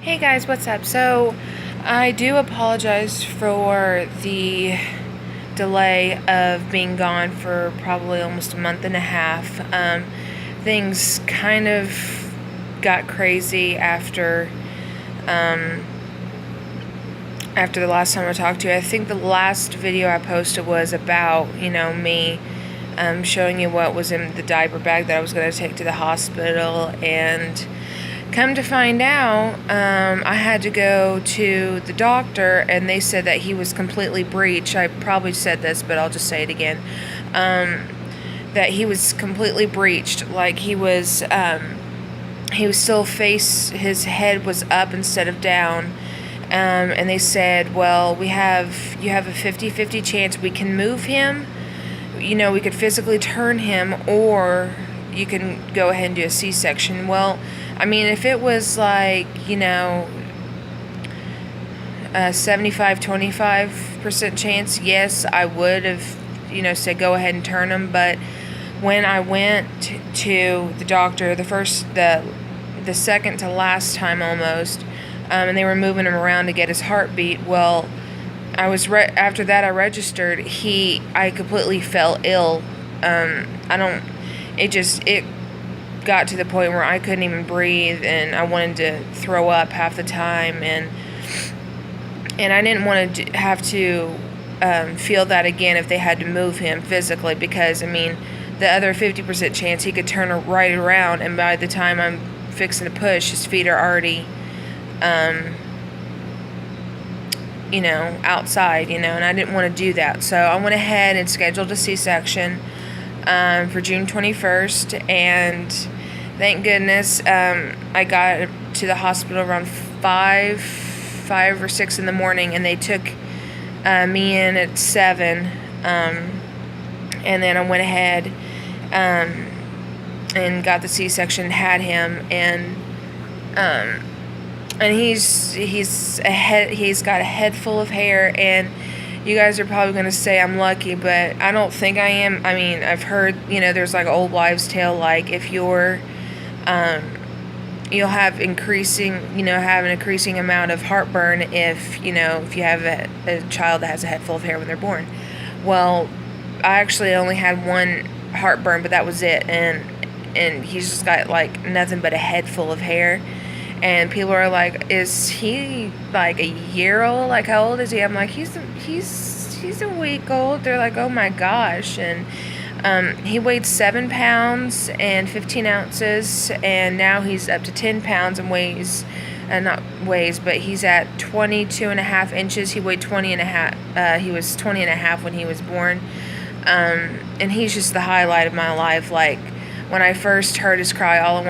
Hey guys, what's up? So, I do apologize for the delay of being gone for probably almost a month and a half. Things kind of got crazy um, after the last time I talked to you. I think the last video I posted was about, me showing you what was in the diaper bag that I was going to take to the hospital, and come to find out, I had to go to the doctor, and they said that he was completely breached. I probably said this, but I'll just say it again. That he was completely breached. Like he was still his head was up instead of down. And they said, well, you have a 50-50 chance we can move him. We could physically turn him, or you can go ahead and do a C-section. Well, I mean, if it was like, a 75-25% chance, yes, I would have, said go ahead and turn him. But when I went to the doctor, the second to last time almost, and they were moving him around to get his heartbeat, well, after that I registered, I completely fell ill. It got to the point where I couldn't even breathe, and I wanted to throw up half the time, and I didn't want to have to feel that again if they had to move him physically, because the other 50% chance he could turn right around, and by the time I'm fixing to push, his feet are already outside, and I didn't want to do that. So I went ahead and scheduled a C-section for June 21st, and thank goodness I got to the hospital around 5 or 6 in the morning, and they took me in at 7, and then I went ahead and got the C-section, had him, and he's got a head full of hair, and you guys are probably going to say I'm lucky, but I don't think I am. I've heard, there's like old wives' tale, like if you'll have have an increasing amount of heartburn if you have a child that has a head full of hair when they're born. Well, I actually only had one heartburn, but that was it, and he's just got like nothing but a head full of hair. And people are like, is he like a year old? Like, how old is he? I'm like, he's a week old. They're like, oh my gosh. And he weighed 7 pounds and 15 ounces, and now he's up to 10 pounds and he's at 22.5 inches. He weighed 20.5. He was 20.5 when he was born. And he's just the highlight of my life. Like, when I first heard his cry, all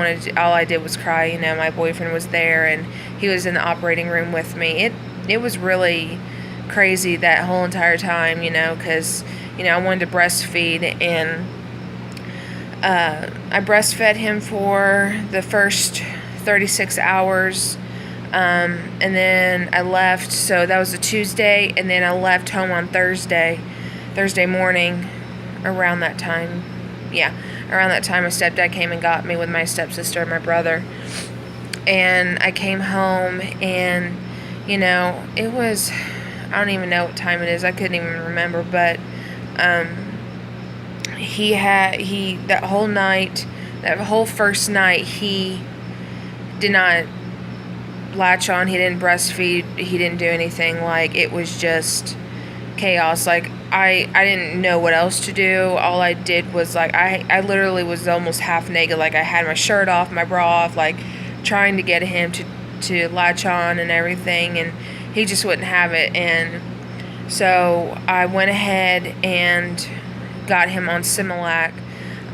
I did was cry. My boyfriend was there, and he was in the operating room with me. It was really crazy that whole entire time, because, I wanted to breastfeed, and I breastfed him for the first 36 hours, and then I left. So that was a Tuesday, and then I left home on Thursday morning, around that time. Yeah, around that time, my stepdad came and got me with my stepsister and my brother. And I came home, and, it was, I don't even know what time it is. I couldn't even remember, but that whole first night, he did not latch on. He didn't breastfeed. He didn't do anything. Like, it was just chaos. Like, I didn't know what else to do. All I did was, like, I literally was almost half naked. Like, I had my shirt off, my bra off, like, trying to get him to latch on and everything, and he just wouldn't have it. And so I went ahead and got him on Similac,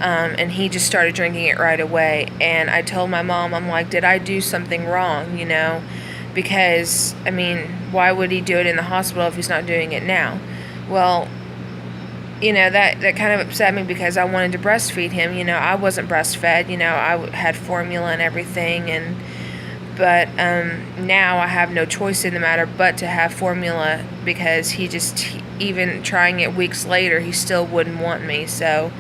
and he just started drinking it right away. And I told my mom, I'm like, did I do something wrong, because, why would he do it in the hospital if he's not doing it now? Well, that kind of upset me, because I wanted to breastfeed him. I wasn't breastfed. I had formula and everything, but now I have no choice in the matter but to have formula, because even trying it weeks later, he still wouldn't want me. So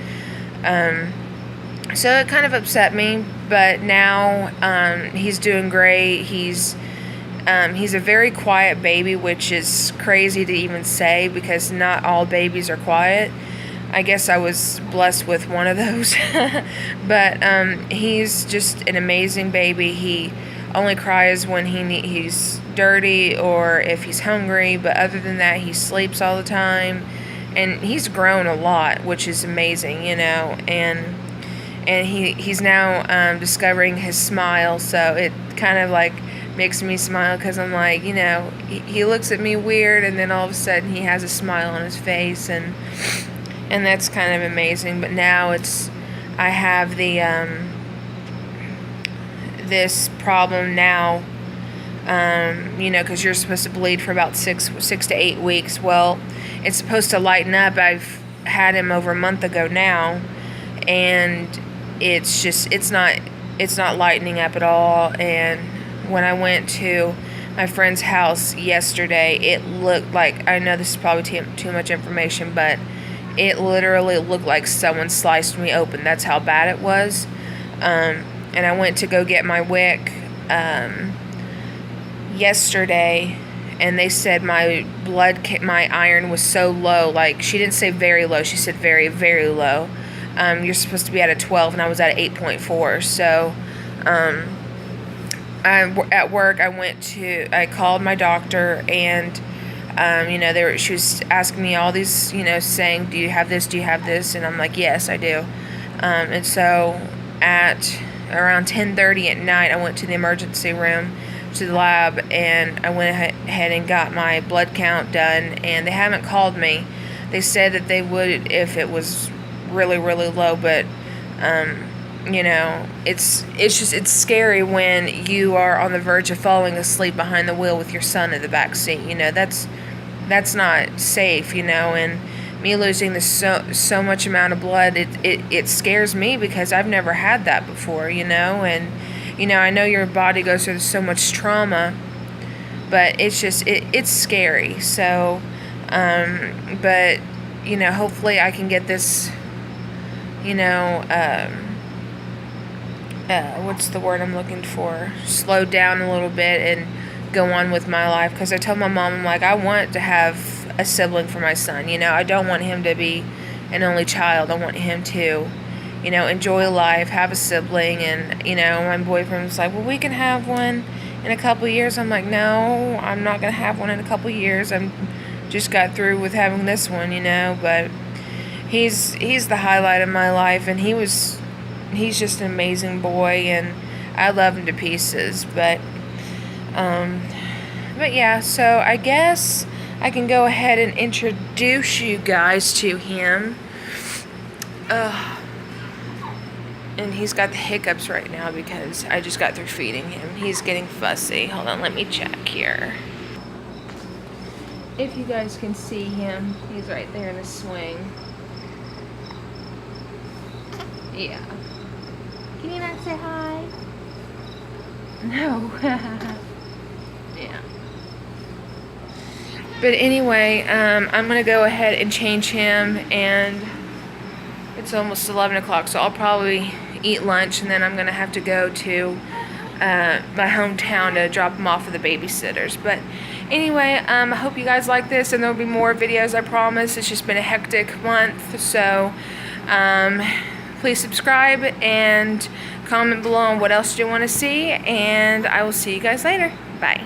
it kind of upset me, but now he's doing great. He's a very quiet baby, which is crazy to even say because not all babies are quiet. I guess I was blessed with one of those. But he's just an amazing baby. He only cries when he's dirty or if he's hungry, but other than that, he sleeps all the time. And he's grown a lot, which is amazing, you know. And he's now discovering his smile, so it kind of like makes me smile because I'm like, you know, he looks at me weird, and then all of a sudden he has a smile on his face, and that's kind of amazing. But now I have the this problem now, you know, because you're supposed to bleed for about 6 to 8 weeks. Well, it's supposed to lighten up. I've had him over a month ago now, and it's not lightening up at all. And when I went to my friend's house yesterday, it looked like, I know this is probably too much information, but it literally looked like someone sliced me open. That's how bad it was. And I went to go get my wick yesterday, and they said my iron was so low. Like, she didn't say very low, she said very, very low. You're supposed to be at a 12, and I was at 8.4. So at work, I called my doctor, and you know, she was asking me all these, you know, saying, do you have this, and I'm like, yes, I do. And so at around 10:30 at night, I went to the emergency room, to the lab, and I went ahead and got my blood count done, and they haven't called me. They said that they would if it was really, really low, but you know, it's scary when you are on the verge of falling asleep behind the wheel with your son in the back seat. You know, that's not safe, you know. And me losing this so much amount of blood, it scares me because I've never had that before, you know. And you know, I know your body goes through so much trauma, but it's scary. So but you know, hopefully I can get this, you know, what's the word I'm looking for? Slow down a little bit and go on with my life. Because I told my mom, I'm like, I want to have a sibling for my son. You know, I don't want him to be an only child. I want him to, you know, enjoy life, have a sibling. And, you know, my boyfriend was like, well, we can have one in a couple of years. I'm like, no, I'm not going to have one in a couple of years. I'm just got through with having this one, you know. But he's the highlight of my life, and he's just an amazing boy, and I love him to pieces. But yeah, so I guess I can go ahead and introduce you guys to him. And he's got the hiccups right now because I just got through feeding him. He's getting fussy. Hold on, let me check here. If you guys can see him, he's right there in the swing. Yeah. Can you not say hi? No. Yeah. But anyway, I'm going to go ahead and change him, and it's almost 11 o'clock, so I'll probably eat lunch, and then I'm going to have to go to my hometown to drop him off with the babysitters. But anyway, I hope you guys like this, and there'll be more videos, I promise. It's just been a hectic month, so please subscribe and comment below on what else you want to see, and I will see you guys later. Bye.